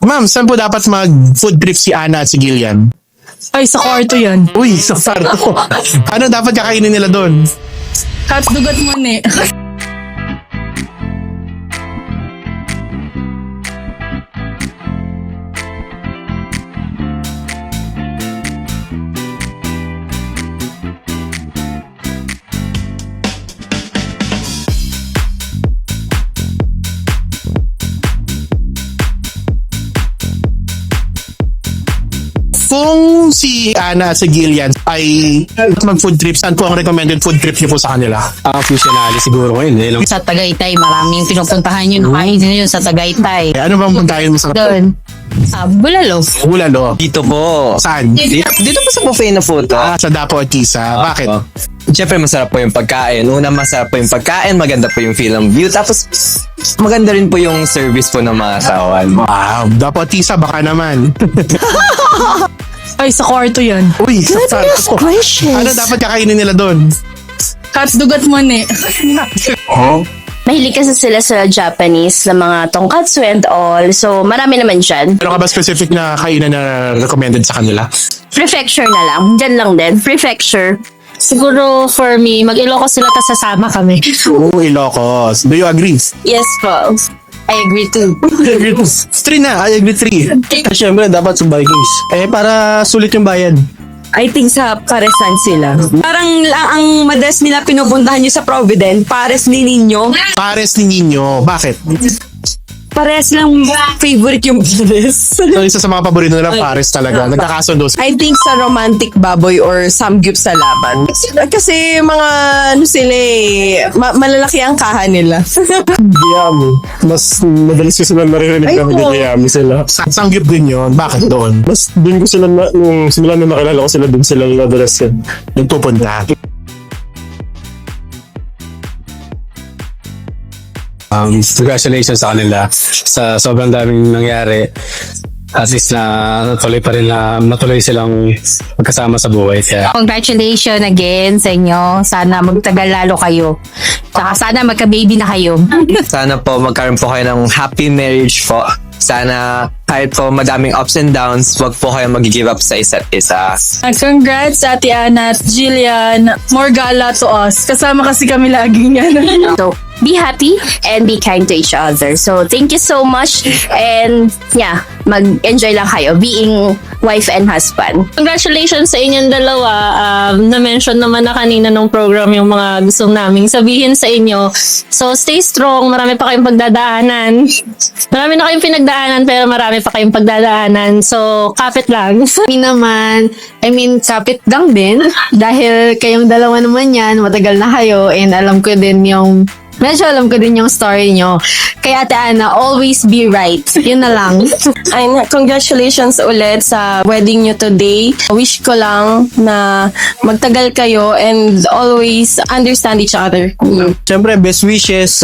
Ma'am, saan po dapat mag-food trip si Ana at si Gillian? Ay, sa kwarto yan. Uy, sa kwarto. Ano dapat kakainin nila doon? Cuts dugat mo ni. Kung si Ana at si Gillian ay mag-food trip, saan po ang recommended food trip niyo po sa kanila? Fusionali siguro ngayon. Sa Tagaytay, maraming pinupuntahan yun. Kain yun sa Tagaytay. Ano bang pagkain mo sa Doon. Bulalo. Bulalo? Dito po. Saan? Dito po sa buffet na po to. Sa Dapo at Tisa. Bakit? Siyempre masarap po yung pagkain. Una, masarap po yung pagkain. Maganda po yung film view. Tapos maganda rin po yung service po ng mga tawan. Wow, Dapo at Tisa, baka naman. Ay, sa kwarto yan. Uy, sa kwarto. Ano dapat kakainin nila doon? Cuts dugat mo ni. Mahilig kasi sila sa Japanese na mga tonkatsu and all. So, marami naman dyan. Meron ka ba specific na kainan na recommended sa kanila? Prefecture na lang. Dyan lang din. Prefecture. Siguro for me, mag-Ilocos sila tas sasama kami. Oo, Ilocos. Do you agree? Yes po. I agree too. 3 na, I agree 3. Siyempre, dapat sa Vikings. Para sulit yung bayad. I think sa Paresan sila. Parang ang madalas nila pinupuntahan nyo sa Provident, Pares ni Nino. Pares ni Nino. Bakit? Pares lang favorite yung Pares. So, isa sa mga paborito nila, Pares talaga. Nagkakasundo. I think sa romantic baboy or samgyup sa laban. Kasi mga sila malalaki ang kaha nila. Giyami. Mas madalas ko sila naririnig na nagigiyami sila. Sangyup din yun. Bakit doon? Mas din ko sila, nung simula na nakilala ko sila, din sila madalas yan. Nagpupunta. Congratulations sa kanila sa sobrang daming nangyari. At least na natuloy silang magkasama sa buhay. Kaya Congratulations again sa inyo. Sana magtagal lalo kayo. Saka sana magka-baby na kayo. sana po magkaroon po kayo ng happy marriage po. Sana kahit po madaming ups and downs, wag po kayo mag-give up sa isa't isa. Congrats Ate Ana at Jillian. More gala to us. Kasama kasi kami laging yan. So, be happy and be kind to each other. So, thank you so much. And, yeah, mag-enjoy lang kayo being wife and husband. Congratulations sa inyong dalawa. Na-mention naman na kanina nung program yung mga gusto naming sabihin sa inyo. So, stay strong. Marami pa kayong pagdadaanan. Marami na kayong pinagdaanan pero marami pa kayong pagdadaanan. So, kapit lang. Kami naman, kapit lang din. Dahil kayong dalawa naman yan, matagal na kayo. And alam ko din yung story nyo. Kaya Ate Ana, always be right. Yun na lang. And congratulations ulit sa wedding nyo today. Wish ko lang na magtagal kayo and always understand each other. Siyempre, best wishes.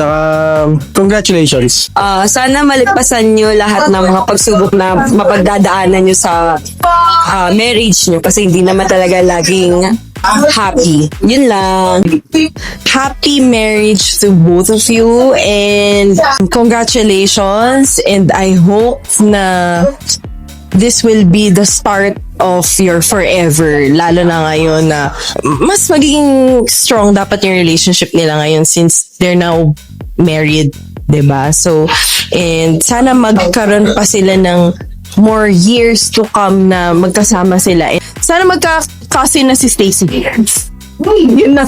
Congratulations. Sana malipasan nyo lahat ng mga pagsubok na mapagdadaanan nyo sa marriage nyo kasi hindi naman talaga laging happy. Yun lang. Happy marriage to both of you and congratulations, and I hope na this will be the start of your forever. Lalo na ngayon na mas magiging strong dapat yung relationship nila ngayon since they're now married, 'di ba? So, and sana magkaroon pa sila ng more years to come na magkasama sila. Sana magka-cousin na si Stacy. Yun na.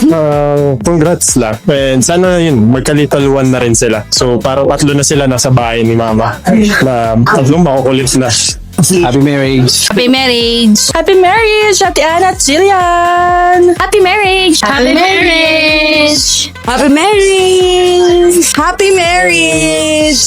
Congrats lang. And sana yun, magka-little one na rin sila. So, parang 3 na sila nasa bahay ni mama. Na 3 makukulit na. Happy marriage. Happy marriage! Happy marriage, Ate Ana at Jillian! Happy marriage! Happy marriage! Happy marriage! Happy marriage!